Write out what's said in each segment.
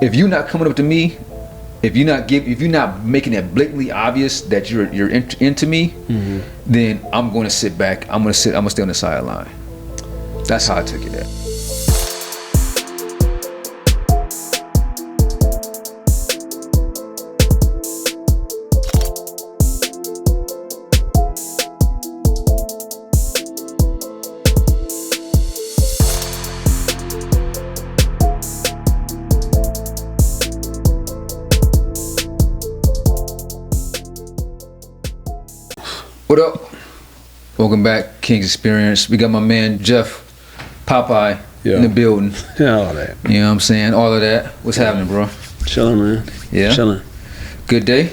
if you're not coming up to me, if you're not making it blatantly obvious that you're into me, then I'm going to sit back. I'm going to stay on the sideline. That's how I took it at. What up? Welcome back, Kings Experience. We got my man Jeff Popeye in the building. Yeah, all that. You know what I'm saying? All of that. What's happening, bro? Chilling, man. Yeah? Chilling. Good day?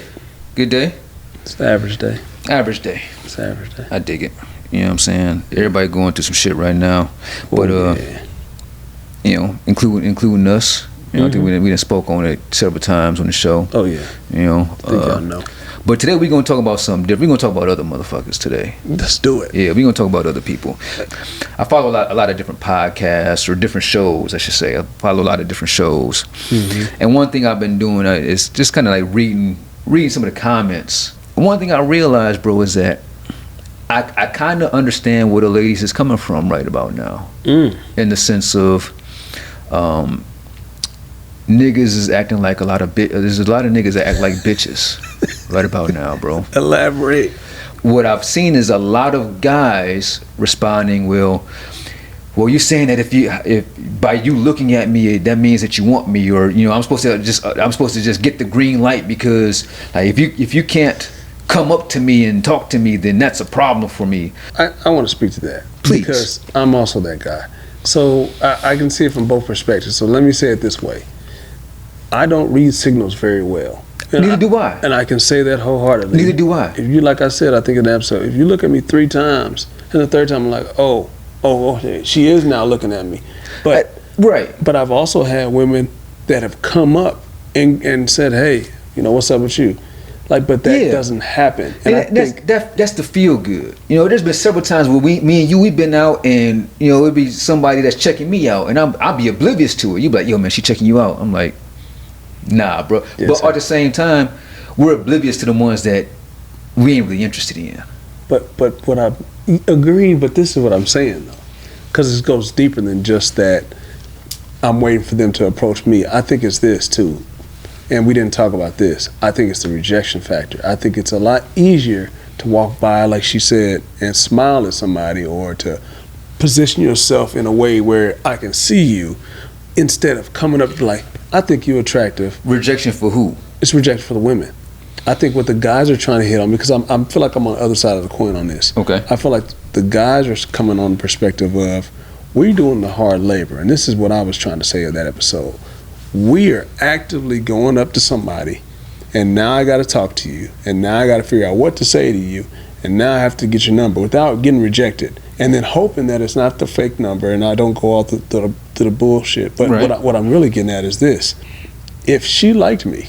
Good day? It's the average day. Average day. It's the average day. I dig it. You know what I'm saying? Everybody going through some shit right now. But, you know, including us. You know, I think we done spoke on it several times on the show. Oh, yeah. You know? I think y'all know. But today we're going to talk about something different. We're going to talk about other motherfuckers today. Let's do it. Yeah, we're going to talk about other people. I follow a lot of different podcasts or different shows, I should say. I follow a lot of different shows. And one thing I've been doing is just kind of like reading some of the comments. One thing I realized, bro, is that I kind of understand where the ladies is coming from right about now. In the sense of niggas is acting like a lot of there's a lot of niggas that act like bitches right about now, bro. Elaborate. What I've seen is a lot of guys responding, well, you're saying that if by you looking at me that means that you want me, or you know, I'm supposed to just get the green light because like if you can't come up to me and talk to me, then that's a problem for me. I want to speak to that. Please. Because I'm also that guy. So I can see it from both perspectives. So let me say it this way. I don't read signals very well. Neither do I. And I can say that wholeheartedly. Neither do I. If you, like I said, I think in the episode, if you look at me 3 times, and the third time I'm like, oh, she is now looking at me. But right. But I've also had women that have come up and said, hey, you know, what's up with you? Like, but that doesn't happen. And that's the feel good. You know, there's been several times where me and you, we've been out and, you know, it'd be somebody that's checking me out and I'll be oblivious to it. You be like, yo, man, she checking you out. I'm like, nah, bro. Yes, but at the same time, we're oblivious to the ones that we ain't really interested in. But what I agree, but this is what I'm saying though, because it goes deeper than just that. I'm waiting for them to approach me. I think it's this too, and we didn't talk about this. I think it's the rejection factor. I think it's a lot easier to walk by, like she said, and smile at somebody, or to position yourself in a way where I can see you, instead of coming up to like, I think you're attractive. Rejection for who? It's rejection for the women. I think what the guys are trying to hit on me, because I feel like I'm on the other side of the coin on this. Okay. I feel like the guys are coming on the perspective of, we're doing the hard labor. And this is what I was trying to say in that episode. We are actively going up to somebody, and now I got to talk to you, and now I got to figure out what to say to you, and now I have to get your number without getting rejected. And then hoping that it's not the fake number and I don't go out to the bullshit. But right. what I'm really getting at is this. If she liked me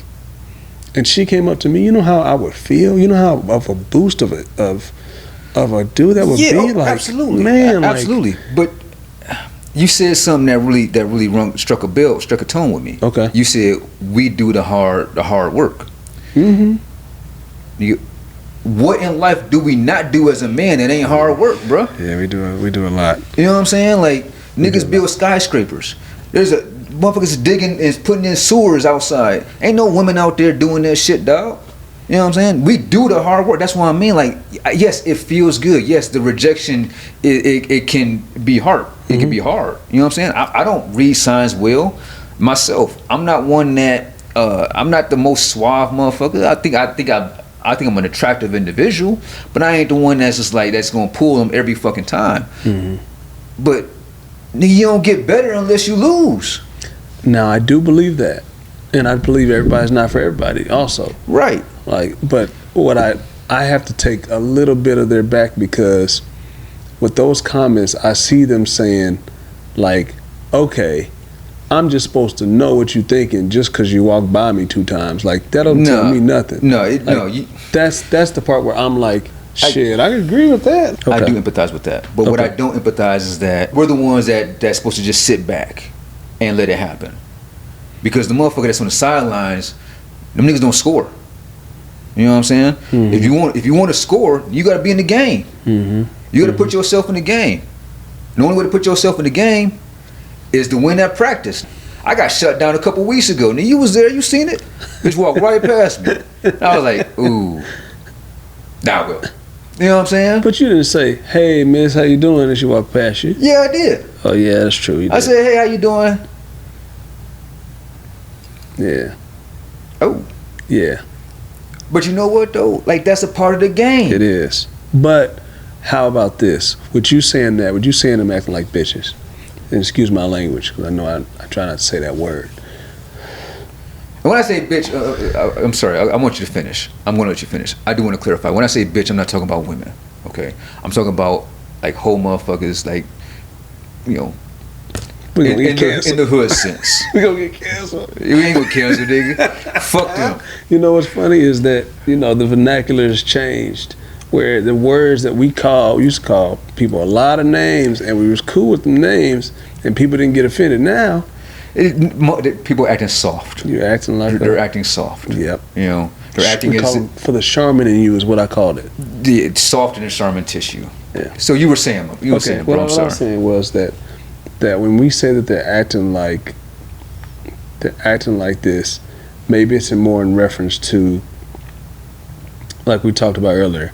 and she came up to me, you know how I would feel? You know how of a boost of a dude that would be like, absolutely. Man, absolutely. Like, but you said something that really struck a tone with me. Okay. You said we do the hard work. What in life do we not do as a man that ain't hard work, bro? Yeah, we do a lot. You know what I'm saying? Like, niggas build skyscrapers. There's motherfuckers digging and putting in sewers outside. Ain't no women out there doing that shit, dog. You know what I'm saying? We do the hard work. That's what I mean. Like, yes, it feels good. Yes, the rejection, it can be hard. It can be hard. You know what I'm saying? I don't read signs well myself. I'm not one that, I'm not the most suave motherfucker. I think I'm an attractive individual, but I ain't the one that's just like that's gonna pull them every fucking time. But you don't get better unless you lose. Now I do believe that, and I believe everybody's not for everybody. Also, right? Like, but what I have to take a little bit of their back, because with those comments, I see them saying, like, okay, I'm just supposed to know what you're thinking just because you walked by me 2 times. Like, that don't tell me nothing. That's the part where I'm like, shit, I agree with that. I do empathize with that. But what I don't empathize is that we're the ones that's supposed to just sit back and let it happen. because the motherfucker that's on the sidelines, them niggas don't score. You know what I'm saying? If you want to score, you got to be in the game. You got to put yourself in the game. The only way to put yourself in the game is to win that practice. I got shut down a couple weeks ago. Now you was there, you seen it? Bitch walked right past me. I was like, ooh, nah, well. You know what I'm saying? But you didn't say, "Hey, miss, how you doing?" and she walked past you. Yeah, I did. Oh yeah, that's true. You I did. said, hey, how you doing? Yeah. Oh. Yeah. But you know what though? Like, that's a part of the game. It is. But how about this? With you saying that, with you saying them acting like bitches, and excuse my language, because I know I try not to say that word. And when I say bitch, I'm sorry, I want you to finish. I'm going to let you finish. I do want to clarify. When I say bitch, I'm not talking about women, okay? I'm talking about, like, whole motherfuckers, like, you know, in the hood sense. We gonna get canceled. We ain't gonna cancel, nigga. Fuck them. You know what's funny is that, you know, the vernacular has changed, where the words that we used to call people a lot of names, and we was cool with the names, and people didn't get offended. Now, people acting soft. You're acting like they're acting soft. Yep. You know, they're acting as for the Charmin in you is what I called it. The soft and Charmin tissue. Yeah. So you were saying, bro, what I was saying was that when we say that they're acting like this, maybe it's more in reference to, like we talked about earlier,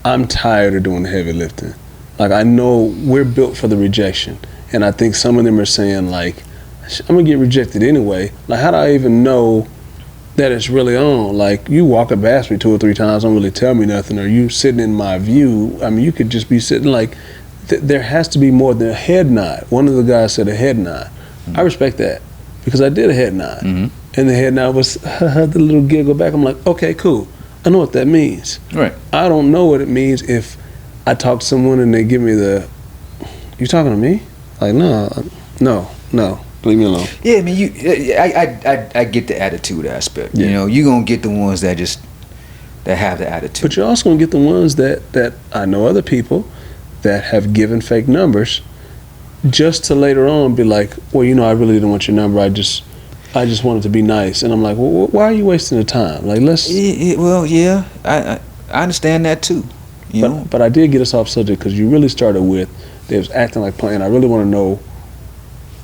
I'm tired of doing the heavy lifting. Like, I know we're built for the rejection, and I think some of them are saying, like, I'm gonna get rejected anyway. Like, how do I even know that it's really on? Like, you walking past me 2 or 3 times, don't really tell me nothing, or you sitting in my view. I mean, you could just be sitting like, there has to be more than a head nod. One of the guys said a head nod. I respect that, because I did a head nod. And the head nod was the little giggle back. I'm like, okay, cool. I know what that means. Right. I don't know what it means if I talk to someone and they give me the, you talking to me? Like, no, leave me alone. Yeah, I mean, I get the attitude aspect. Yeah. You know, you gonna get the ones that have the attitude. But you're also gonna get the ones that I know other people that have given fake numbers just to later on be like, well, you know, I really didn't want your number. I just wanted to be nice. And I'm like, well, why are you wasting the time? Like, let's. Well, yeah, I understand that too. You know? But I did get us off subject because you really started with they was acting like playing. I really want to know.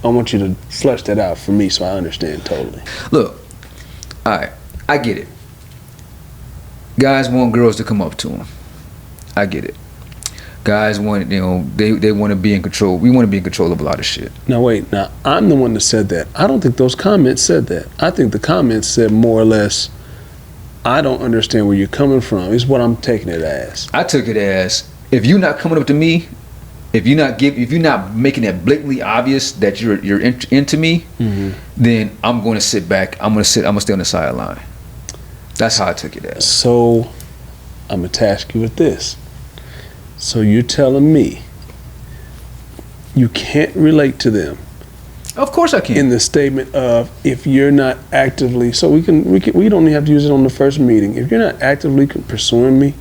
I want you to flesh that out for me so I understand totally. Look, all right, I get it. Guys want girls to come up to them. I get it. Guys want, you know, they want to be in control. We want to be in control of a lot of shit. Now wait, now I'm the one that said that. I don't think those comments said that. I think the comments said more or less, I don't understand where you're coming from, is what I'm taking it as. I took it as, if you're not coming up to me, if you're not making it blatantly obvious that you're into me, then I'm going to sit back. I'm going to stay on the sideline. That's how I took it as. So I'm gonna task you with this. So you're telling me you can't relate to them? Of course I can. In the statement of, if you're not actively, so we don't even have to use it on the first meeting. If you're not actively pursuing me,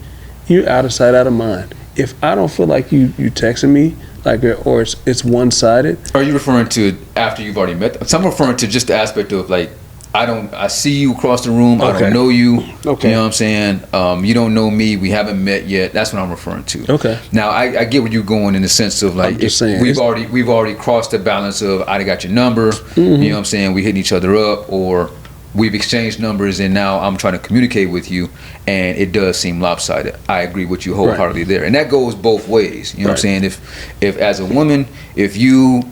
you're out of sight, out of mind. If I don't feel like you texting me, like, or it's one-sided. Are you referring to after you've already met them? So I'm referring to just the aspect of, like, I see you across the room. Okay. I don't know you. Okay. You know what I'm saying? You don't know me. We haven't met yet. That's what I'm referring to. Okay. Now I get where you're going in the sense of, like, if we've already crossed the balance of I got your number. You know what I'm saying? We hitting each other up, or we've exchanged numbers, and now I'm trying to communicate with you, and it does seem lopsided. I agree with you wholeheartedly there, and that goes both ways. You know what I'm saying? If as a woman, if you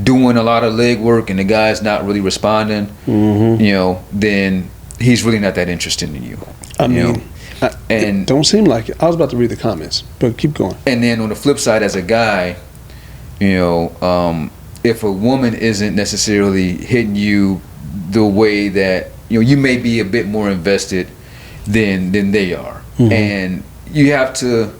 doing a lot of leg work and the guy's not really responding, you know, then he's really not that interested in you. I mean, and it don't seem like it. I was about to read the comments, but keep going. And then on the flip side, as a guy, you know, if a woman isn't necessarily hitting you the way that, you know, you may be a bit more invested than they are, and you have to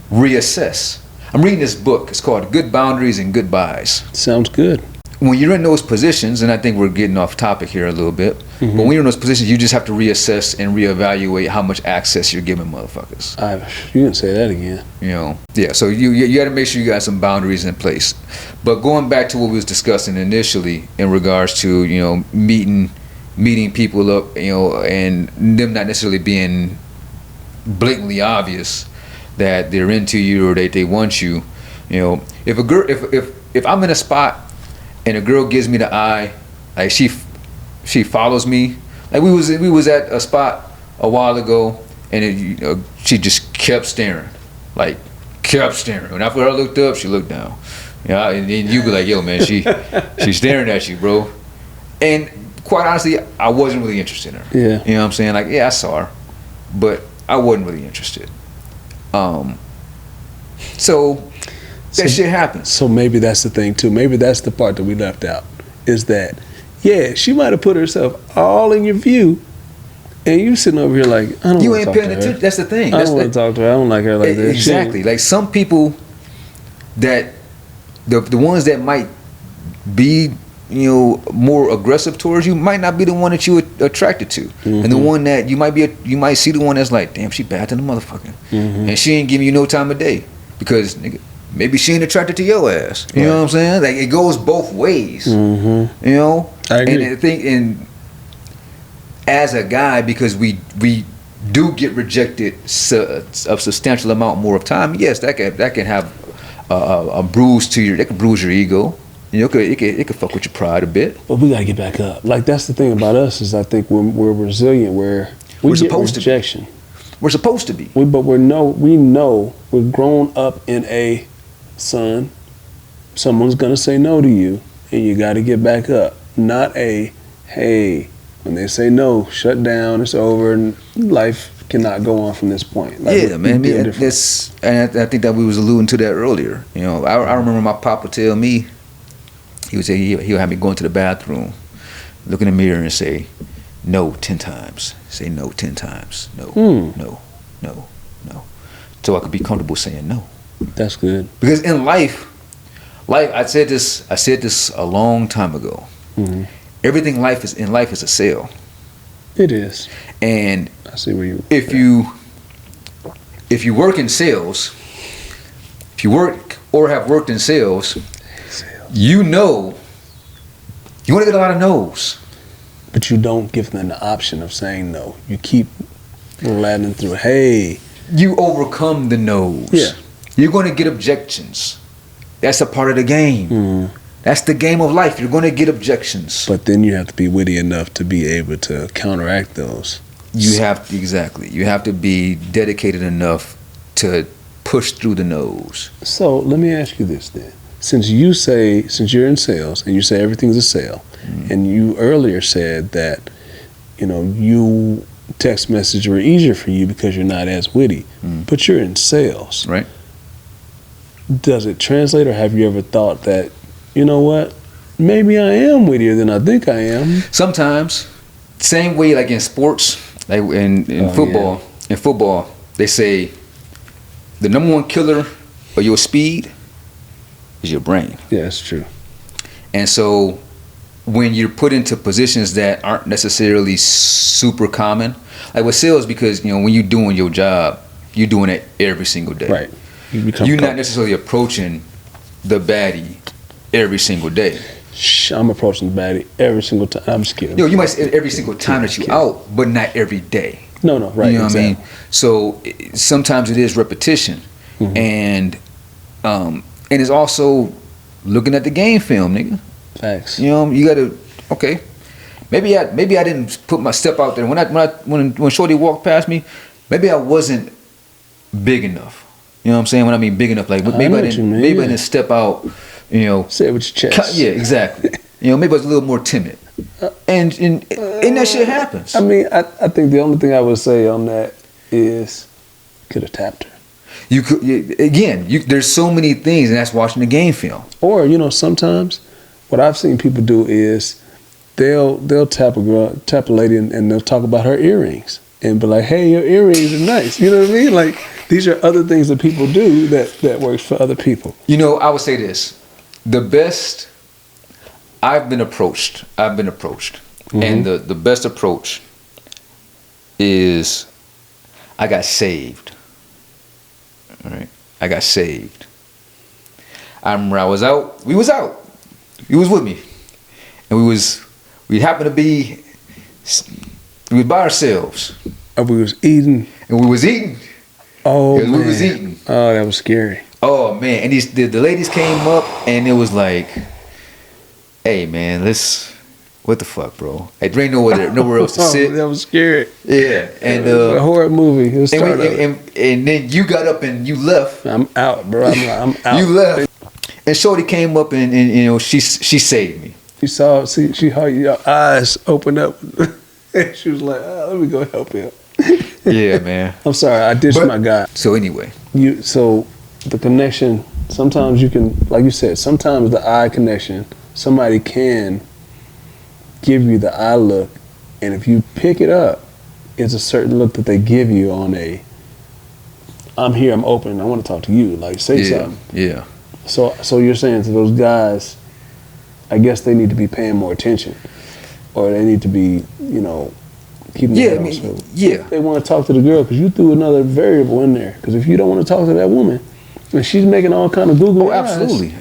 reassess. I'm reading this book. It's called Good Boundaries and Goodbyes. Sounds good. when you're in those positions, and I think we're getting off topic here a little bit, Mm-hmm. but when you're in those positions, you just have to reassess and reevaluate how much access you're giving motherfuckers. You didn't say that again. You know, yeah. So you got to make sure you got some boundaries in place. But going back to what we was discussing initially in regards to meeting people up, and them not necessarily being blatantly obvious that they're into you or they want you. If a girl, if I'm in a spot and a girl gives me the eye, like she follows me. Like we was at a spot a while ago, and she just kept staring, like kept staring. When I looked up, she looked down. And then you be like, yo, man, she's staring at you, bro. And quite honestly, I wasn't really interested in her. Yeah. You know what I'm saying? Like, yeah, I saw her, but I wasn't really interested. So that shit happens. So maybe that's the thing too. Maybe that's the part that we left out. Is that, yeah, she might have put herself all in your view, and you sitting over here like, I don't. You ain't paying attention. That's the thing. I don't want to talk to her. I don't like her like that. Exactly. Like some people that the ones that might be more aggressive towards you might not be the one that you attracted to, and the one that you might see the one that's like, damn, she bad to the motherfucker, and she ain't giving you no time of day because nigga, maybe she ain't attracted to your ass. You know what I'm saying? Like it goes both ways. I agree. And I think as a guy, because we do get rejected a substantial amount more of time. Yes, that can have a bruise to that can bruise your ego. It could fuck with your pride a bit. But we gotta get back up. Like that's the thing about us is I think we're resilient. We're supposed rejection. to be. We're supposed to be. But we know we're grown up in a son. Someone's gonna say no to you, and you got to get back up. Not a hey. When they say no, shut down. It's over, and life cannot go on from this point. Like, yeah, man. And I think that we was alluding to that earlier. I remember my papa tell me. He would say he'll have me go into the bathroom, look in the mirror, and say no 10 times. Say no 10 times. No, no, no, no. So I could be comfortable saying no. That's good. Because in life, I said this a long time ago. Mm-hmm. Everything in life is a sale. It is. And I see where if you work in sales, if you work or have worked in sales, you want to get a lot of no's. But you don't give them the option of saying no. You keep laddering through, hey. You overcome the no's. Yeah. You're going to get objections. That's a part of the game. Mm-hmm. That's the game of life. You're going to get objections. But then you have to be witty enough to be able to counteract those. You have to be dedicated enough to push through the no's. So let me ask you this then. Since you're in sales and you say everything's a sale, and you earlier said that, you text message were easier for you because you're not as witty, but you're in sales. Right. Does it translate, or have you ever thought that, you know what, maybe I am wittier than I think I am? Sometimes. Same way like in sports, like in football. Yeah. In football, they say the number one killer of your speed is your brain. Yeah, that's true. And so when you're put into positions that aren't necessarily super common, like with sales, because when you're doing your job, you're doing it every single day. Right. You're not necessarily approaching the baddie every single day. I'm approaching the baddie every single time. I'm just kidding. You might say every single time that you out, but not every day. No, right. You know exactly. what I mean? So sometimes it is repetition, and it's also looking at the game film, nigga. Facts. You gotta maybe I didn't put my step out there when Shorty walked past me. Maybe I wasn't big enough. You know what I'm saying? When I mean big enough, like maybe I didn't step out. Say it with your chest. Yeah, exactly. Maybe I was a little more timid, and that shit happens. I mean, I think the only thing I would say on that is could have tapped her. You could there's so many things, and that's watching the game film. Or sometimes what I've seen people do is they'll tap a lady, and they'll talk about her earrings and be like, "Hey, your earrings are nice." You know what I mean? Like these are other things that people do that works for other people. I would say this: the best I've been approached, and the best approach is I got saved. All right, I got saved. I remember I was out. We was out. You was with me, and we happened to be. We was by ourselves. Oh, we was eating. And we was eating. Oh man. We was eating. Oh, that was scary. Oh man, and the ladies came up, and it was like, "Hey man, what the fuck, bro? Hey, there ain't nowhere else to sit." That was scary. Yeah, and it was a horror movie. And then you got up and you left. I'm out, bro. I'm out. You left, and Shorty came up and you know she saved me. She heard your eyes open up. And she was like, "Let me go help him." Yeah, man. I'm sorry, I ditched my guy. So anyway, so the connection. Sometimes you can, like you said, sometimes the eye connection. Somebody can give you the eye look, and if you pick it up, it's a certain look that they give you on a. I'm here. I'm open. I want to talk to you. Like say something. Yeah. So you're saying to those guys, I guess they need to be paying more attention, or they need to be, keeping their head on swivel. Yeah. They want to talk to the girl because you threw another variable in there. Because if you don't want to talk to that woman, and she's making all kind of Google eyes,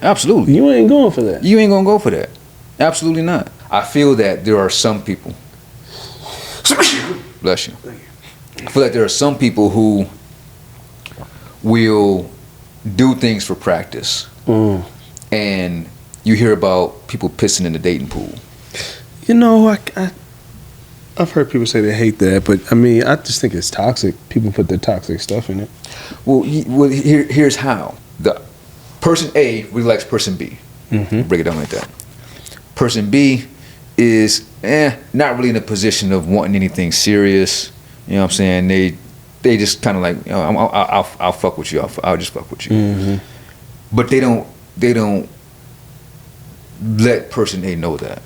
absolutely. You ain't going for that. You ain't gonna go for that. Absolutely not. I feel that there are some people. Bless you. I feel like there are some people who will do things for practice, and you hear about people pissing in the dating pool. I've heard people say they hate that, but I mean, I just think it's toxic. People put their toxic stuff in it. Well, here's how. The person A really likes person B. Mm-hmm. Break it down like that. Person B is not really in a position of wanting anything serious. You know what I'm saying? They just kind of like, I'll fuck with you. I'll just fuck with you. Mm-hmm. But they don't let person A know that.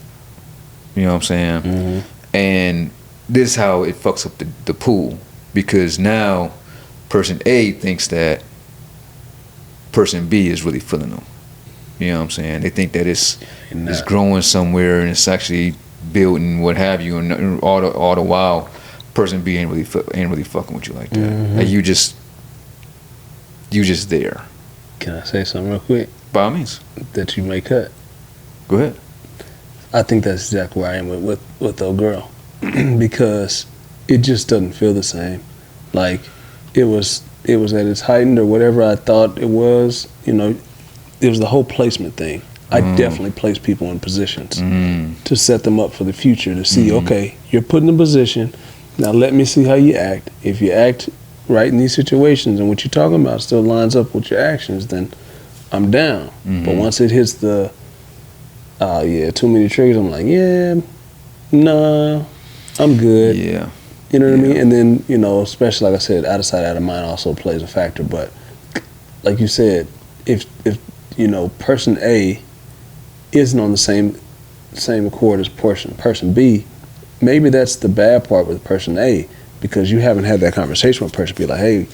You know what I'm saying? Mm-hmm. And this is how it fucks up the pool, because now person A thinks that person B is really feeling them. You know what I'm saying? They think that it's growing somewhere and it's actually building, what have you, and all the while, person B ain't really fucking with you like that. Mm-hmm. Like you just there. Can I say something real quick? By all means. That you may cut. Go ahead. I think that's exactly where I am with the girl, because it just doesn't feel the same. Like it was at its heightened or whatever I thought it was. It was the whole placement thing. I definitely place people in positions to set them up for the future, to see, okay, you're put in a position, now let me see how you act. If you act right in these situations and what you're talking about still lines up with your actions, then I'm down. But once it hits the too many triggers, I'm like, nah, I'm good. Yeah. You know what I mean? And then, especially like I said, out of sight, out of mind also plays a factor. But like you said, if person A isn't on the same accord as person B, maybe that's the bad part with person A, because you haven't had that conversation with person B. Like, hey,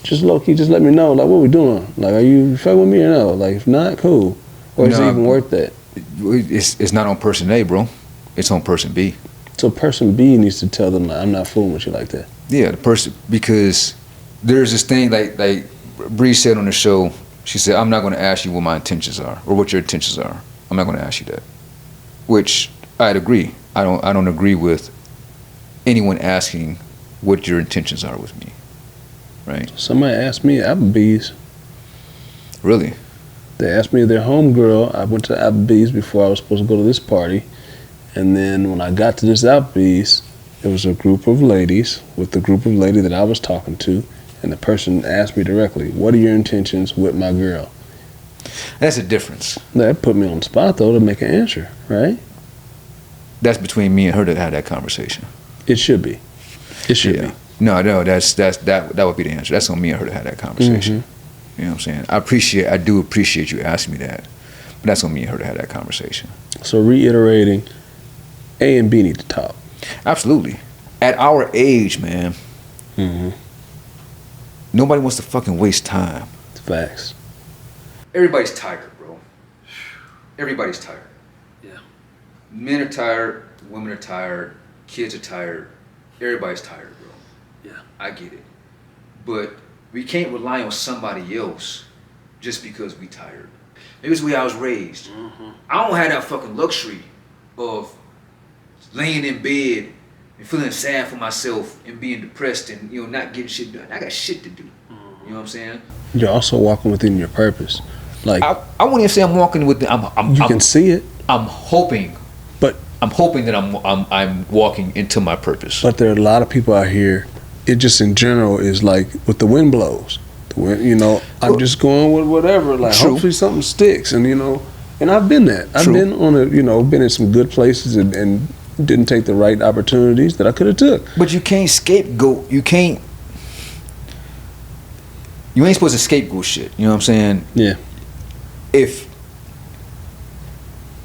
just low key, just let me know. Like, what we doing? Like, are you fucking with me or no? Like, if not, cool. Or is it even worth that? It's not on person A, bro. It's on person B. So person B needs to tell them, like, I'm not fooling with you like that. Yeah, the person, because there's this thing like Bree said on the show. She said, I'm not going to ask you what my intentions are or what your intentions are. I'm not going to ask you that. Which I'd agree. I don't agree with anyone asking what your intentions are with me. Right? Somebody asked me at Applebee's. Really? They asked me if they're homegirl. I went to Applebee's before I was supposed to go to this party. And then when I got to this Applebee's, it was a group of ladies with the group of lady that I was talking to. And the person asked me directly, what are your intentions with my girl? That's a difference. That put me on the spot, though, to make an answer, right? That's between me and her to have that conversation. It should be. It should be. No, that would be the answer. That's on me and her to have that conversation. You know what I'm saying? I do appreciate you asking me that. But that's on me and her to have that conversation. So reiterating, A and B need to talk. Absolutely. At our age, man, nobody wants to fucking waste time. Facts. Everybody's tired, bro. Everybody's tired. Yeah. Men are tired, women are tired, kids are tired, everybody's tired, bro. Yeah. I get it. But we can't rely on somebody else just because we tired. Maybe it's the way I was raised. Mm-hmm. I don't have that fucking luxury of laying in bed and feeling sad for myself and being depressed and not getting shit done. I got shit to do. You know what I'm saying? You're also walking within your purpose. Like I wouldn't even say I'm walking with the, you can see it. I'm hoping that I'm walking into my purpose. But there are a lot of people out here. It just in general is like with the wind blows. The wind, I'm just going with whatever. Like True. hopefully something sticks, and and I've been that. I've been on been in some good places and didn't take the right opportunities that I could have took. But you can't scapegoat. You ain't supposed to scapegoat shit. You know what I'm saying? Yeah. If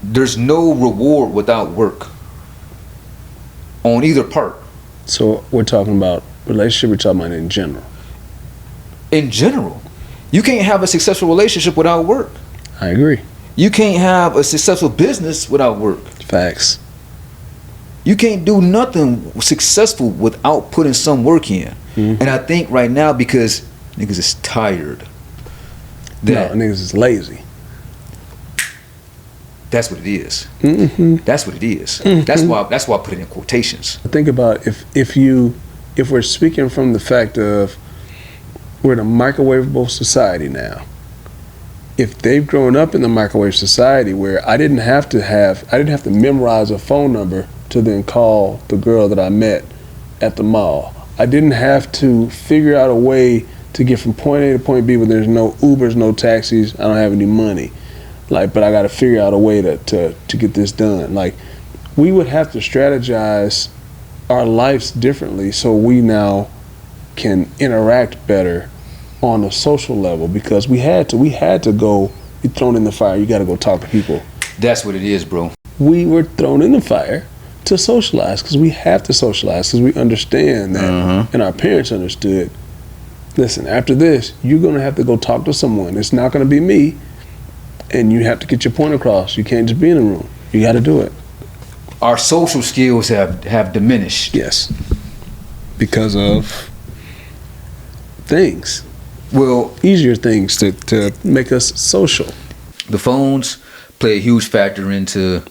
there's no reward without work on either part. So we're talking about relationship. We're talking about in general. In general, you can't have a successful relationship without work. I agree. You can't have a successful business without work. Facts. You can't do nothing successful without putting some work in. Mm-hmm. And I think right now, because niggas is tired. Niggas is lazy. That's what it is. Mm-hmm. That's what it is. Mm-hmm. That's why I put it in quotations. Think about if we're speaking from the fact of we're in a microwavable society now. If they've grown up in the microwave society where I didn't have to memorize a phone number to then call the girl that I met at the mall. I didn't have to figure out a way to get from point A to point B where there's no Ubers, no taxis, I don't have any money. But I got to figure out a way to get this done. We would have to strategize our lives differently so we now can interact better on a social level, because we had to go be thrown in the fire. You got to go talk to people. That's what it is, bro. We were thrown in the fire to socialize, because we have to socialize, because we understand that, and our parents understood, listen, after this, you're going to have to go talk to someone. It's not going to be me, and you have to get your point across. You can't just be in the room. You got to do it. Our social skills have diminished. Yes. Because of things. Well, easier things to make us social. The phones play a huge factor into,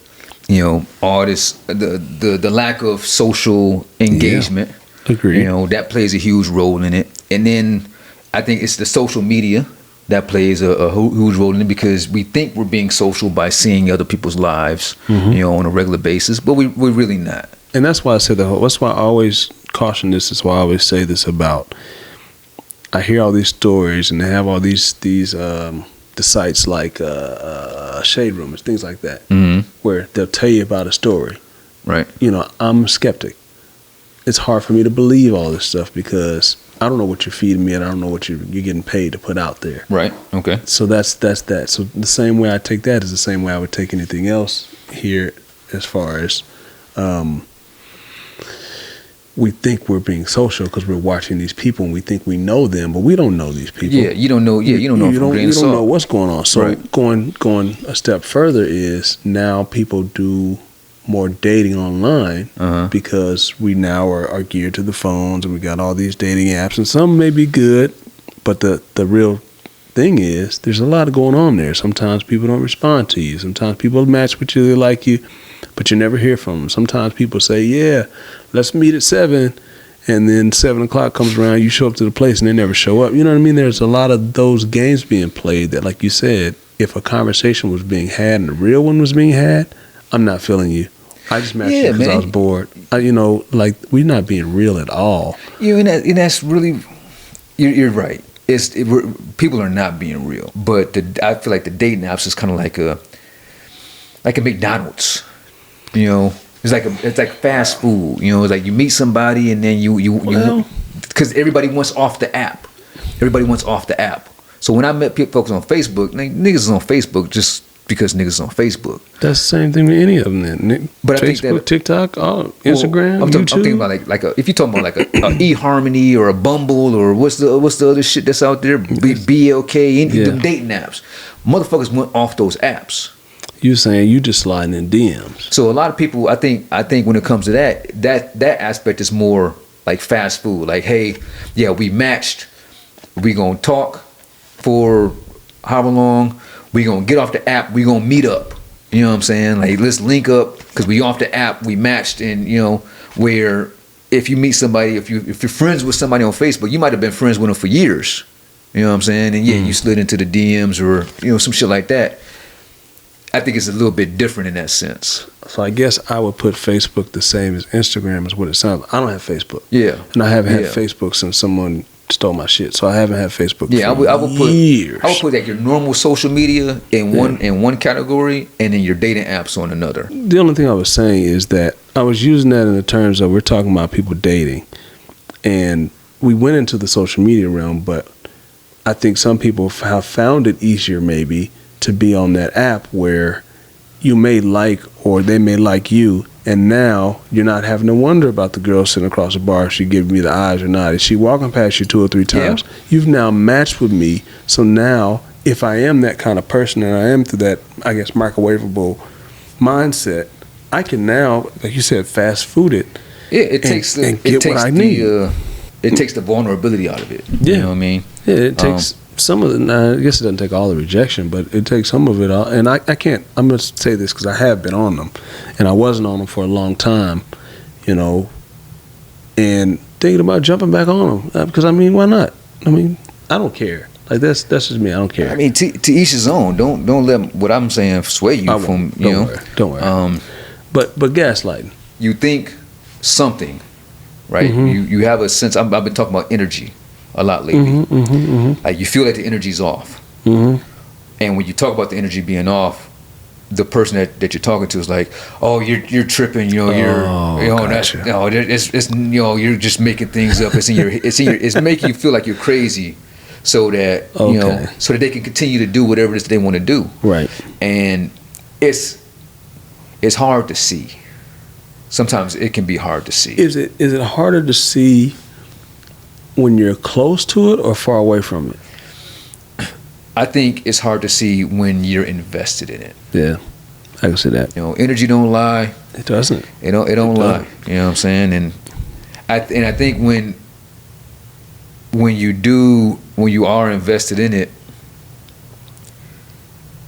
all this, the lack of social engagement. Yeah, agreed. That plays a huge role in it. And then I think it's the social media that plays a huge role in it, because we think we're being social by seeing other people's lives, on a regular basis, but we're really not. And that's why I said that's why I always caution this. That's why I always say this about, I hear all these stories and they have all these the sites like Shade Room and things like that, where they'll tell you about a story. Right. I'm a skeptic. It's hard for me to believe all this stuff because I don't know what you're feeding me and I don't know what you're getting paid to put out there. Right. Okay. So that's that. So the same way I take that is the same way I would take anything else here, as far as we think we're being social because we're watching these people and we think we know them, but we don't know these people. Yeah, you don't know. Yeah, you don't know. You don't know what's going on. So going a step further is now people do more dating online because we now are geared to the phones and we got all these dating apps, and some may be good, but the real thing is there's a lot going on there. Sometimes people don't respond to you. Sometimes people match with you, they like you, but you never hear from them. Sometimes people say, yeah, let's meet at 7, and then 7 o'clock comes around, you show up to the place and they never show up. You know what I mean? There's a lot of those games being played that, like you said, if a conversation was being had and a real one was being had, I'm not feeling you. I just matched you because I was bored. We're not being real at all. And that's really, you're right. People are not being real. But I feel like the dating apps is kind of like a McDonald's. It's like fast food. It's like you meet somebody and then you because everybody wants off the app. Everybody wants off the app. So when I met folks on Facebook, niggas is on Facebook just because niggas is on Facebook. That's the same thing with any of them then. But Facebook, I think that TikTok, Instagram, YouTube. I'm thinking about if you're talking about like a eHarmony or a Bumble or what's the other shit that's out there, BLK, them dating apps. Motherfuckers went off those apps. You saying you just sliding in DMs. So a lot of people, I think when it comes to that aspect is more like fast food. Like, hey, yeah, we matched. We gonna talk for however long. We gonna get off the app. We gonna meet up. You know what I'm saying? Like, let's link up because we off the app. We matched, and where if you meet somebody, if you're friends with somebody on Facebook, you might have been friends with them for years. You know what I'm saying? And yeah, you slid into the DMs or some shit like that. I think it's a little bit different in that sense. So I guess I would put Facebook the same as Instagram is what it sounds like. I don't have Facebook. Yeah. And I haven't had Facebook since someone stole my shit. So I haven't had Facebook for years. I would put like your normal social media in one category and then your dating apps on another. The only thing I was saying is that I was using that in the terms of we're talking about people dating. And we went into the social media realm, but I think some people have found it easier maybe to be on that app where you may like or they may like you, and now you're not having to wonder about the girl sitting across the bar if she giving me the eyes or not. Is she walking past you 2 or 3 times? Yeah. You've now matched with me, so now if I am that kind of person and I am through that, I guess, microwavable mindset, I can now, like you said, fast food it. Yeah, it takes the vulnerability out of it. Yeah. You know what I mean? Yeah, it takes some of it. I guess it doesn't take all the rejection, but it takes some of it all. And I can't, I'm going to say this because I have been on them. And I wasn't on them for a long time, and thinking about jumping back on them. Because, why not? I don't care. Like, that's just me. I don't care. To each his own. Don't let what I'm saying sway you from, Don't worry. But gaslighting. You think something, right? Mm-hmm. You have a sense. I've been talking about energy a lot lately. Like, you feel like the energy's off. And when you talk about the energy being off, the person that you're talking to is like, oh, you're tripping, you're just making things up. It's making you feel like you're crazy, so that so that they can continue to do whatever it is they want to do. Right. And it's hard to see. Sometimes it can be hard to see. Is it harder to see when you're close to it or far away from it? I think it's hard to see when you're invested in it. Yeah, I can see that. Energy don't lie. It doesn't. It don't lie. You know what I'm saying? And I think when you are invested in it,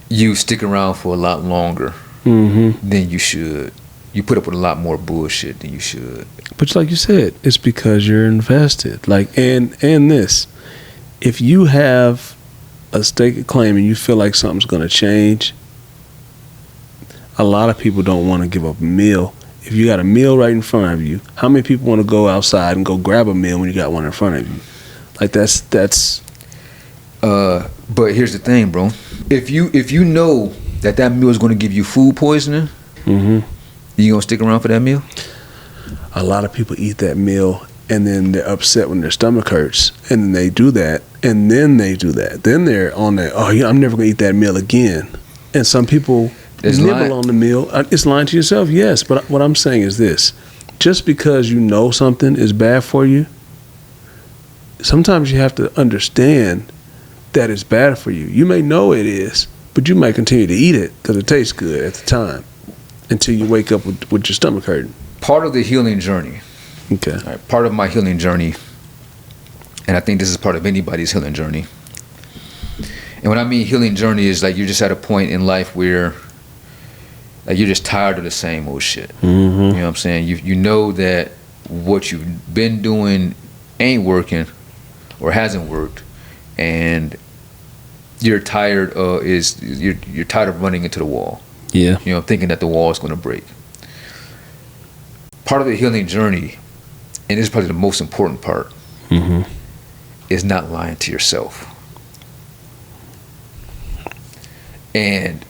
you stick around for a lot longer than you should. You put up with a lot more bullshit than you should. But like you said, it's because you're invested. Like, and this, if you have a stake of claim and you feel like something's going to change, a lot of people don't want to give up a meal. If you got a meal right in front of you, how many people want to go outside and go grab a meal when you got one in front of you? Like, that's. But here's the thing, bro. If you know that meal is going to give you food poisoning, you gonna stick around for that meal? A lot of people eat that meal and then they're upset when their stomach hurts, and then they do that, and then they do that. Then they're on that, I'm never gonna eat that meal again. And some people nibble on the meal. It's lying to yourself, yes. But what I'm saying is this: just because you know something is bad for you, sometimes you have to understand that it's bad for you. You may know it is, but you might continue to eat it because it tastes good at the time, until you wake up with your stomach hurting. Part of the healing journey. Okay. Right, part of my healing journey, and I think this is part of anybody's healing journey. And when I mean healing journey is like you're just at a point in life where like you're just tired of the same old shit. You know what I'm saying? You know that what you've been doing ain't working or hasn't worked, and you're tired you're tired of running into the wall. Yeah. Thinking that the wall is going to break. Part of the healing journey, and this is probably the most important part, is not lying to yourself. And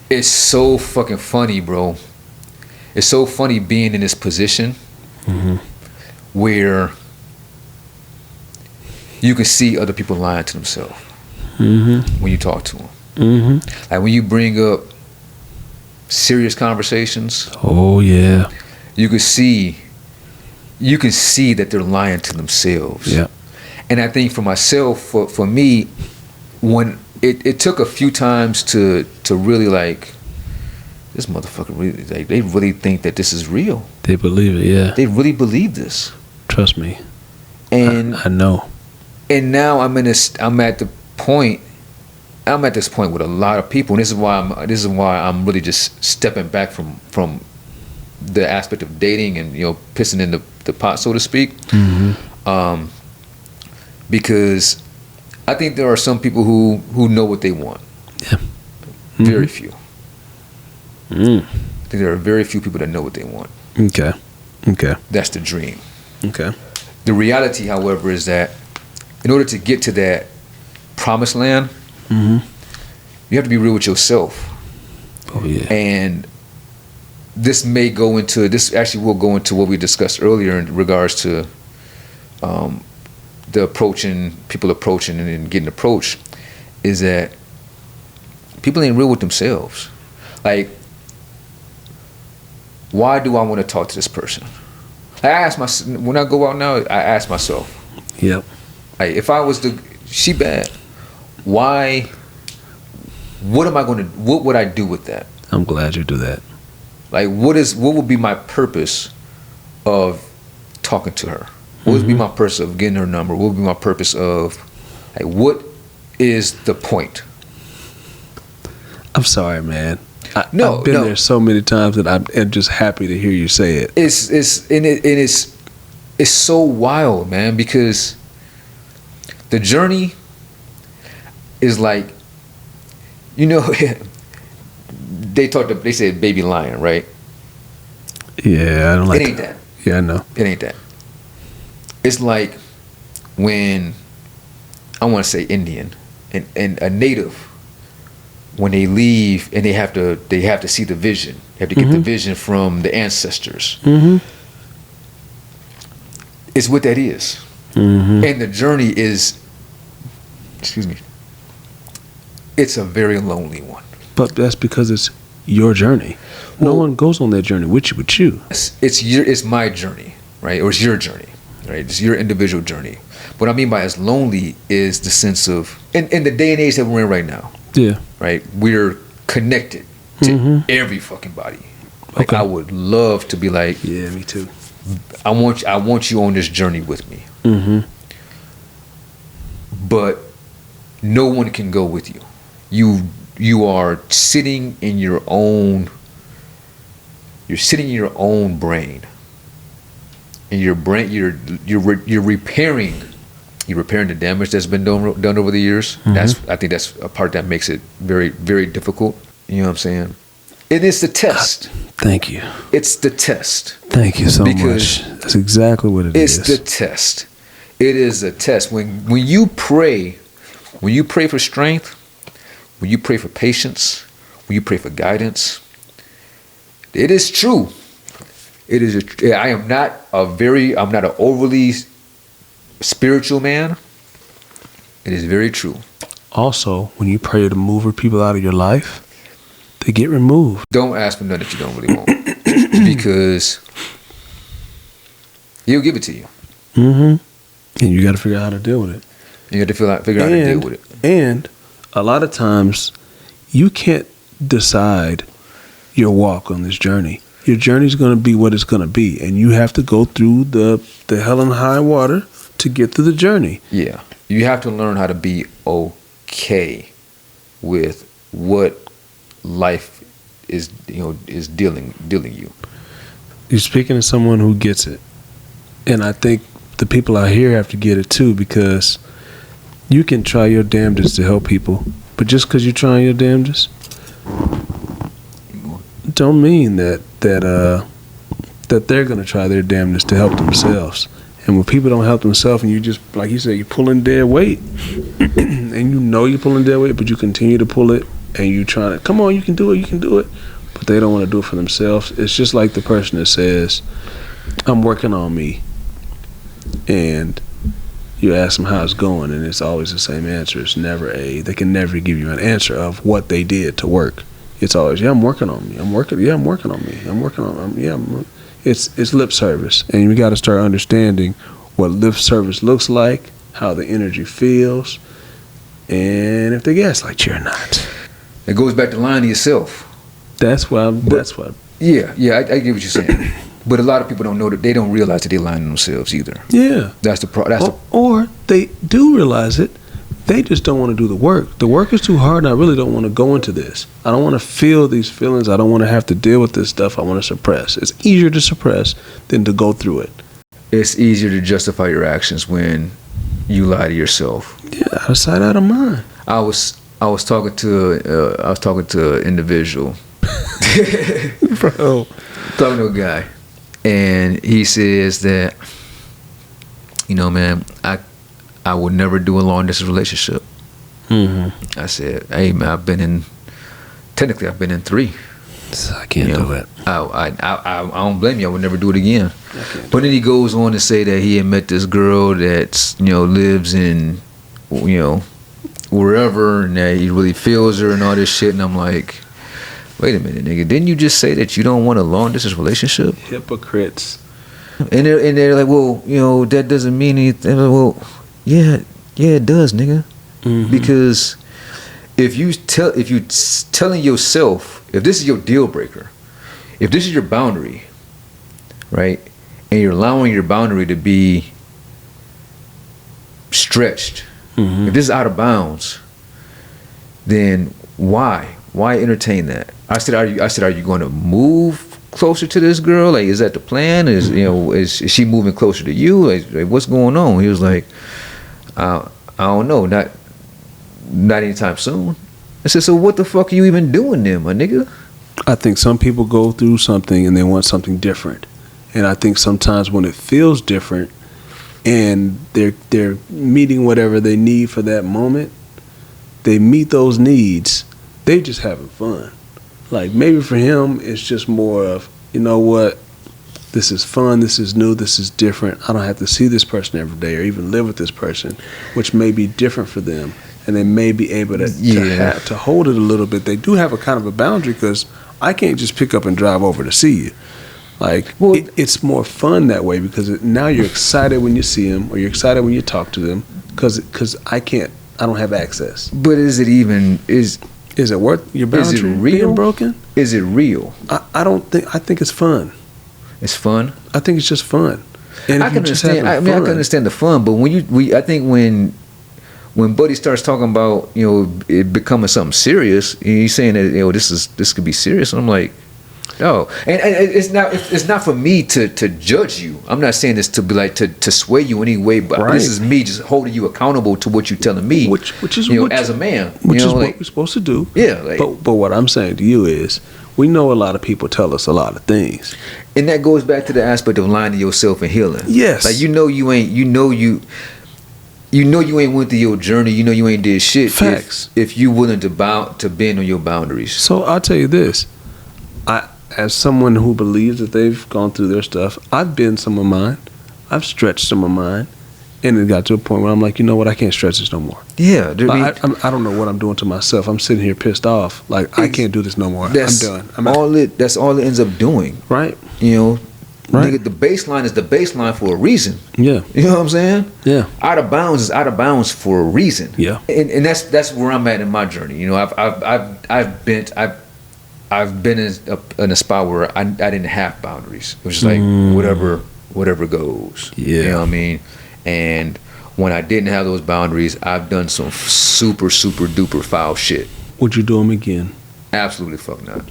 it's so fucking funny, bro. It's so funny being in this position where you can see other people lying to themselves when you talk to them. Like when you bring up serious conversations. Oh yeah. You can see that they're lying to themselves. Yeah. And I think for myself, for me, when it took a few times to really like, this motherfucker really, like, they really think that this is real. They believe it, yeah. They really believe this. Trust me. And I know. And now I'm at this point with a lot of people, and this is why I'm really just stepping back from the aspect of dating and, you know, pissing in the pot, so to speak. Mm-hmm. Because I think there are some people who know what they want. Yeah. Mm-hmm. Very few. Mm. I think there are very few people that know what they want. Okay. That's the dream. Okay. The reality, however, is that in order to get to that promised land, mm-hmm. you have to be real with yourself. Oh yeah. And this actually will go into what we discussed earlier in regards to people approaching and then getting approached, is that people ain't real with themselves. Like, why do I want to talk to this person? When I go out now, I ask myself. Yep. Like, if I was she bad, why? What would I do with that? I'm glad you do that. Like, what would be my purpose of talking to her? What would be my purpose of getting her number? What would be my purpose of, like, what is the point? I'm sorry, man. I've been No. there so many times that I'm just happy to hear you say it. It's so wild, man, because the journey is like, you know, they said baby lion, right? Yeah, I don't like it. Ain't that. Yeah, I know. It ain't that. It's like when, I want to say Indian and a native, when they leave and they have to see the vision. They have to get the vision from the ancestors. Mm-hmm. It's what that is. Mm-hmm. And the journey is, excuse me, it's a very lonely one. But that's because it's your journey. No one goes on that journey with you. It's my journey, right? Or it's your journey, right? It's your individual journey. What I mean by as lonely is the sense of, in the day and age that we're in right now, yeah, right? We're connected to every fucking body. Like, I would love to be like, yeah, me too. I want you on this journey with me. Mm-hmm. But no one can go with you. You are sitting in your own. You're sitting in your own brain. In your brain, you're repairing. You're repairing the damage that's been done over the years. I think that's a part that makes it very, very difficult. You know what I'm saying? It is the test. Thank you. It's the test. Thank you so much. That's exactly what it is. It's the test. It is a test. When you pray for strength, when you pray for patience, when you pray for guidance, it is true. It is. I'm not an overly spiritual man. It is very true. Also, when you pray to move people out of your life, they get removed. Don't ask for nothing that you don't really want, because he'll give it to you. Mm-hmm. And you got to figure out how to deal with it. You got to figure out how to deal with it. And a lot of times, you can't decide your walk on this journey. Your journey is going to be what it's going to be, and you have to go through the hell and high water to get through the journey. Yeah, you have to learn how to be okay with what life is dealing you. You're speaking to someone who gets it, and I think the people out here have to get it too, because you can try your damnedest to help people, but just because you're trying your damnedest don't mean that they're going to try their damnedest to help themselves. And when people don't help themselves, and you just, like you said, you're pulling dead weight, and you know you're pulling dead weight, but you continue to pull it, and you trying to, come on, you can do it, but they don't want to do it for themselves. It's just like the person that says, I'm working on me, and you ask them how it's going, and it's always the same answer. It's never they can never give you an answer of what they did to work. It's always, I'm working on me. It's lip service, and we got to start understanding what lip service looks like, how the energy feels, And if they gaslight you or not. It goes back to lying to yourself. That's what. Yeah, I get what you're saying. But a lot of people don't know that they don't realize that they're lying to themselves either. Yeah. That's the problem. Or they do realize it. They just don't want to do the work. The work is too hard, and I really don't want to go into this. I don't want to feel these feelings. I don't want to have to deal with this stuff. I want to suppress. It's easier to suppress than to go through it. It's easier to justify your actions when you lie to yourself. Yeah, out of sight, out of mind. I was talking to an individual, Bro. talking to a guy, and he says that, man, I would never do a long distance relationship. Mm-hmm. I said, hey man, I've been in 3. So I can't do it. I don't blame you. I would never do it again. But then he goes on to say that he had met this girl that's lives in wherever, and that he really feels her and all this shit. And I'm like, wait a minute, nigga, didn't you just say that you don't want a long distance relationship? Hypocrites. And they're like, well, that doesn't mean anything. Like, well, yeah, it does, nigga. Mm-hmm. Because if you telling yourself, if this is your deal breaker, if this is your boundary, right, and you're allowing your boundary to be stretched, mm-hmm. if this is out of bounds, then why entertain that? I said, are you going to move closer to this girl? Like, is that the plan? Is she moving closer to you? Like, what's going on? He was like, I don't know, not anytime soon. I said, so what the fuck are you even doing then, my nigga? I think some people go through something and they want something different. And I think sometimes when it feels different and they're meeting whatever they need for that moment, they meet those needs, they just having fun. Like, maybe for him, it's just more of, you know what, this is fun, this is new, this is different. I don't have to see this person every day or even live with this person, which may be different for them. And they may be able to hold it a little bit. They do have a kind of a boundary because I can't just pick up and drive over to see you. Like, well, it's more fun that way because now you're excited when you see them or you're excited when you talk to them because I don't have access. But is it worth your boundary? Is it real? Being broken? Is it real? I think it's fun. It's fun? I think it's just fun. And I can understand. I can understand the fun, but I think when Buddy starts talking about it becoming something serious, he's saying that this could be serious. And I'm like, no, and it's not for me to judge you. I'm not saying this to be like to sway you in any way, but right. This is me just holding you accountable to what you're telling me, which is as a man, which is what we're supposed to do. Yeah, but what I'm saying to you is, we know a lot of people tell us a lot of things, and that goes back to the aspect of lying to yourself and healing. Yes, like you ain't went through your journey. You ain't did shit. Facts. If you willing to bend on your boundaries. So I'll tell you this, as someone who believes that they've gone through their stuff, I've bent some of mine, I've stretched some of mine, and it got to a point where I'm like, you know what, I can't stretch this no more. Yeah, I don't know what I'm doing to myself. I'm sitting here pissed off, like I can't do this no more. I'm done. That's all it ends up doing. Right. Right. Nigga, the baseline is the baseline for a reason. Yeah. You know what I'm saying? Yeah. Out of bounds is out of bounds for a reason. Yeah. And that's where I'm at in my journey. I've been in a spot where I didn't have boundaries. It was just like whatever goes. Yeah. You know what I mean? And when I didn't have those boundaries, I've done some super, super duper foul shit. Would you do them again? Absolutely fuck not.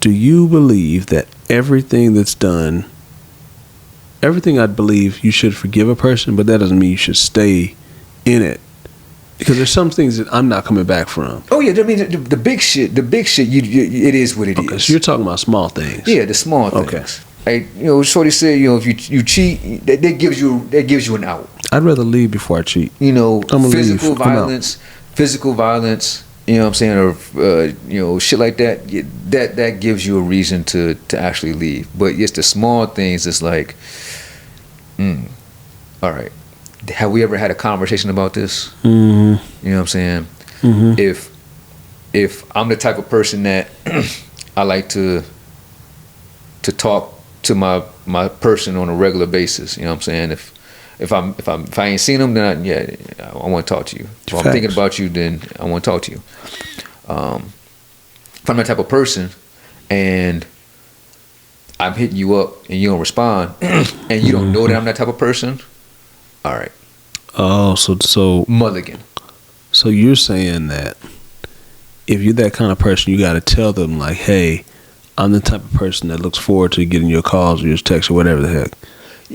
Do you believe that everything that's done, everything I believe you should forgive a person, but that doesn't mean you should stay in it? Because there's some things that I'm not coming back from. Oh yeah, I mean the big shit, it is what it is. So you're talking about small things. Yeah, the small things. Okay. Like, Shorty said, if you cheat, that gives you an out. I'd rather leave before I cheat. Physical violence, you know what I'm saying, or shit like that. That gives you a reason to actually leave. But it's the small things. It's like, all right, have we ever had a conversation about this? Mm-hmm. You know what I'm saying? Mm-hmm. If I'm the type of person that I like to talk to my person on a regular basis, you know what I'm saying? If If I ain't seen them, then I want to talk to you. If I'm thinking about you, then I want to talk to you. If I'm that type of person, and I'm hitting you up and you don't respond, and you don't know that I'm that type of person, all right. Oh, so mulligan. So you're saying that if you're that kind of person, you got to tell them like, hey, I'm the type of person that looks forward to getting your calls or your texts or whatever the heck.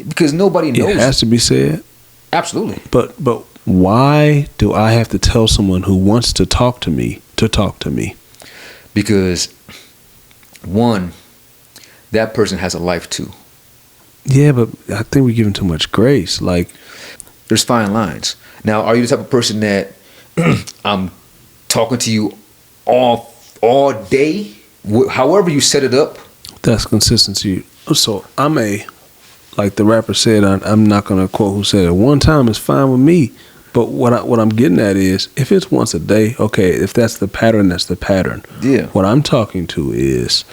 Because nobody knows. It has to be said. Absolutely. But why do I have to tell someone who wants to talk to me to talk to me? Because one, that person has a life too. Yeah, but I think we're giving too much grace. Like, there's fine lines. Now, are you the type of person that I'm talking to you all day? However you set it up. That's consistency. So I'm like the rapper said, I'm not going to quote who said it. One time is fine with me. But what I'm getting at is, if it's once a day, okay, if that's the pattern, that's the pattern. Yeah. What I'm talking to is,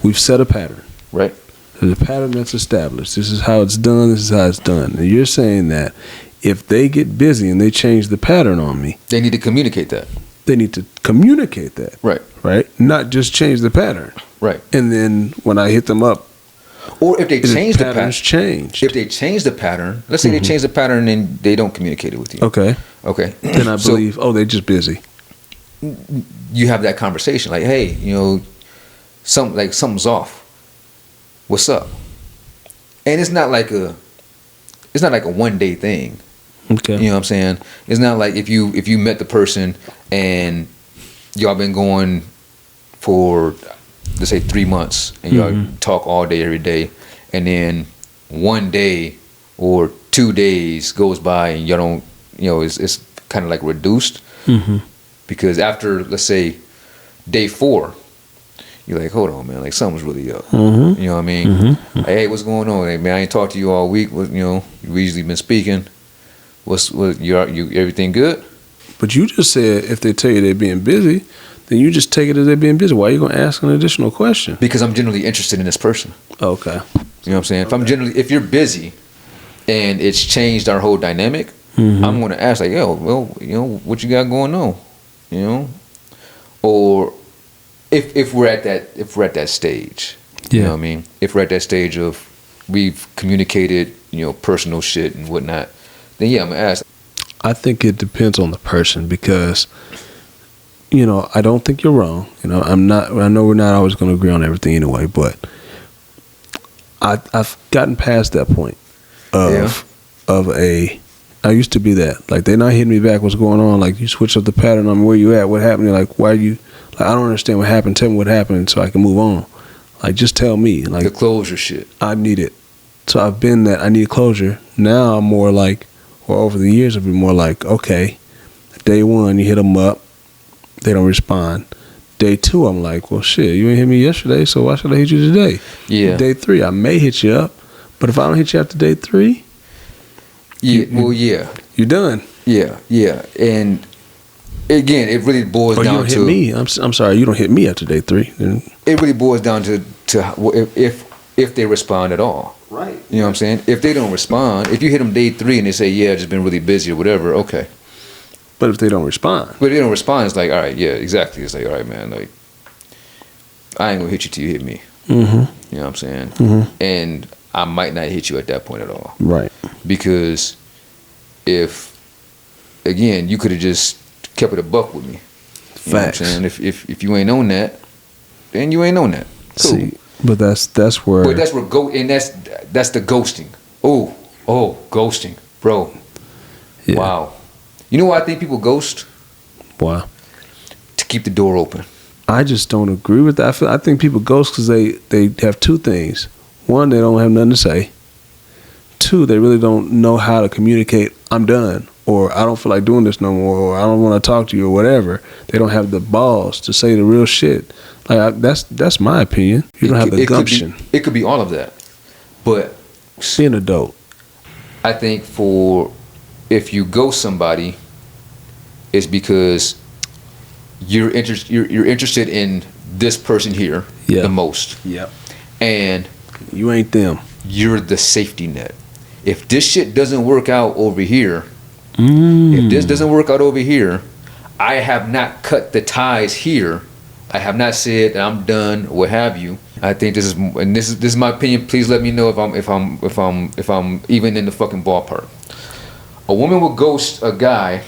we've set a pattern. Right. There's a pattern that's established. This is how it's done. This is how it's done. And you're saying that if they get busy and they change the pattern on me, they need to communicate that. They need to communicate that. Right. Right? Not just change the pattern. Right. And then when I hit them up, or if they change the pattern, changed. If they change the pattern, let's say they change the pattern and they don't communicate it with you. Okay. Then I believe, they just busy. You have that conversation like, hey, something's off. What's up? And it's not like a one day thing. Okay. You know what I'm saying? It's not like if you met the person and y'all been going for, let's say, 3 months and y'all talk all day every day, and then one day or 2 days goes by and y'all don't, it's kind of like reduced. Because after, let's say, day 4, you're like, hold on, man, like something's really up. You know what I mean? Like, hey, what's going on? Hey, man, I ain't talked to you all week. We usually been speaking. You everything good? But you just said if they tell you they're being busy, then you just take it as they're being busy. Why are you going to ask an additional question? Because I'm generally interested in this person. Okay. You know what I'm saying? If you're busy and it's changed our whole dynamic, I'm going to ask like, yo, well, what you got going on? Or if we're at that stage, you know what I mean? If we're at that stage of we've communicated, personal shit and whatnot, then yeah, I'm gonna ask. I think it depends on the person because, I don't think you're wrong. I know we're not always going to agree on everything anyway, but I've gotten past that point I used to be that. Like, they're not hitting me back, what's going on? Like, you switch up the pattern on where you at, what happened? You're like, why are you, like, I don't understand what happened. Tell me what happened so I can move on. Like, just tell me. Like, the closure shit. I need it. So I've been that. I need closure. Now I'm more like, or over the years I've been more like, okay, day 1, you hit them up. They don't respond. Day 2, I'm like, well, shit, you ain't hit me yesterday, so why should I hit you today? Yeah. Day 3, I may hit you up, but if I don't hit you after day 3, yeah. You're done. Yeah. And again, it really boils down to. You don't hit me. I'm sorry, you don't hit me after day 3. Then it really boils down to if they respond at all. Right. You know what I'm saying? If they don't respond, if you hit them day 3 and they say, yeah, I've just been really busy or whatever, okay. But if they don't respond. It's like, all right, yeah, exactly. It's like, all right, man, like, I ain't gonna hit you till you hit me. You know what I'm saying? And I might not hit you at that point at all. Right. Because again, you could have just kept it a buck with me. Facts. You know what I'm saying? If you ain't on that, then you ain't on that. Cool. See, but that's where. But that's where that's the ghosting. Oh, ghosting, bro. Yeah. Wow. You know why I think people ghost? Why? To keep the door open. I just don't agree with that. I think people ghost because they have 2 things. 1, they don't have nothing to say. 2, they really don't know how to communicate. I'm done, or I don't feel like doing this no more, or I don't want to talk to you, or whatever. They don't have the balls to say the real shit. Like, that's my opinion. You don't have the gumption. It could be all of that, but be an adult. I think if you ghost somebody, it's because you're interested in this person here the most. Yep. And you ain't them. You're the safety net. if this shit doesn't work out over here, if this doesn't work out over here, I have not cut the ties here. I have not said that I'm done, or what have you. I think this is my opinion. Please let me know if I'm even in the fucking ballpark. A woman will ghost a guy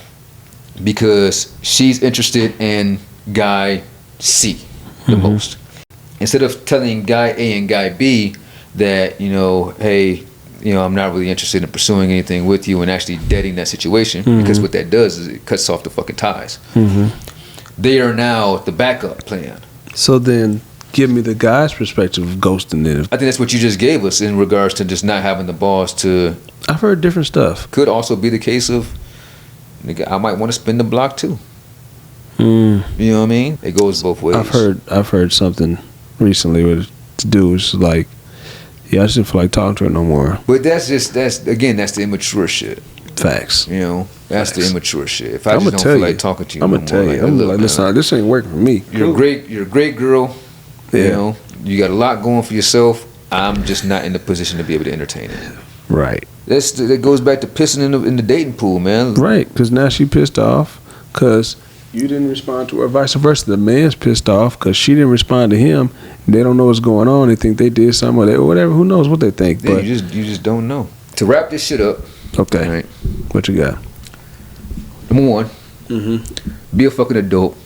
because she's interested in guy C the most. Instead of telling guy A and guy B that, you know, hey, you know, I'm not really interested in pursuing anything with you, and actually deading that situation, because what that does is it cuts off the fucking ties. They are now the backup plan. So then, give me the guy's perspective of ghosting it. I think that's what you just gave us in regards to just not having the balls to. I've heard different stuff. Could also be the case of, nigga, I might want to spin the block too. You know what I mean? It goes both ways. I've heard something recently where the dude was like, yeah, I just didn't feel like talking to her no more. But that's the immature shit. Facts. You know, that's Facts. the immature shit. If I just don't feel like talking to you, I'm gonna tell you. I'm like, listen, this ain't working for me. You're a great girl. Yeah. You know, you got a lot going for yourself. I'm just not in the position to be able to entertain it. Right. That goes back to pissing in the dating pool, man. Right, because now she pissed off because you didn't respond to her. Vice versa, the man's pissed off because she didn't respond to him. They don't know what's going on. They think they did something or whatever. Who knows what they think? Yeah, but you just don't know. To wrap this shit up. Okay. Right. What you got? Number one, be a fucking adult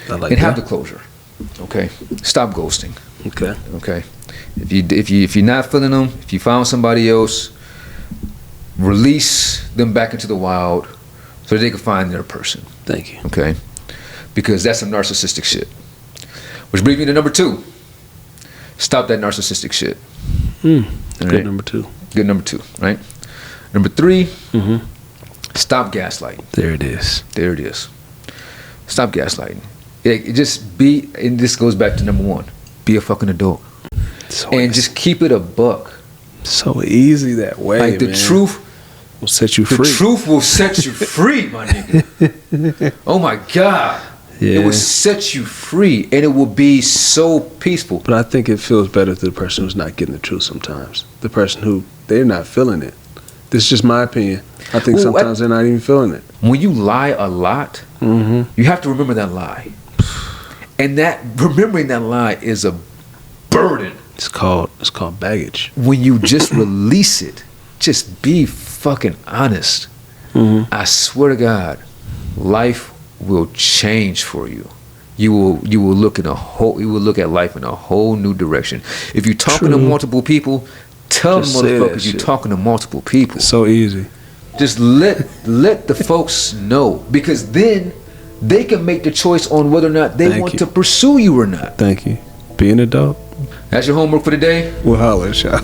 I like and that. have the closure. Okay. Stop ghosting. Okay. Okay. If you're not feeling them, if you found somebody else, release them back into the wild so that they can find their person. Thank you. Okay. Because that's some narcissistic shit. Which brings me to number 2. Stop that narcissistic shit. Good Right? number 2. Good number 2, right? Number 3, stop gaslighting. There it is. There it is. Stop gaslighting. It just be, and this goes back to number 1. Be a fucking adult. So And easy. just keep it a buck. So easy that way, Like the man. truth will set you The free. truth will set you free, my nigga. Oh my God. Yeah. It will set you free, and it will be so peaceful. But I think it feels better to the person who's not getting the truth sometimes. The person who, they're not feeling it. This is just my opinion. I think Well, sometimes they're not even feeling it. When you lie a lot, you have to remember that lie. And that remembering that lie is a burden. It's called baggage. When you just release it, just be fucking honest. I swear to God, life will change for you. You will look at life in a whole new direction. If you're talking to multiple people, tell Just them say that motherfuckers you're shit. talking to multiple people. It's so easy. Just let the folks know, because then they can make the choice on whether or not they Thank want you. to pursue you or not. Thank you. Be an adult. That's your homework for the day. We'll holler at y'all.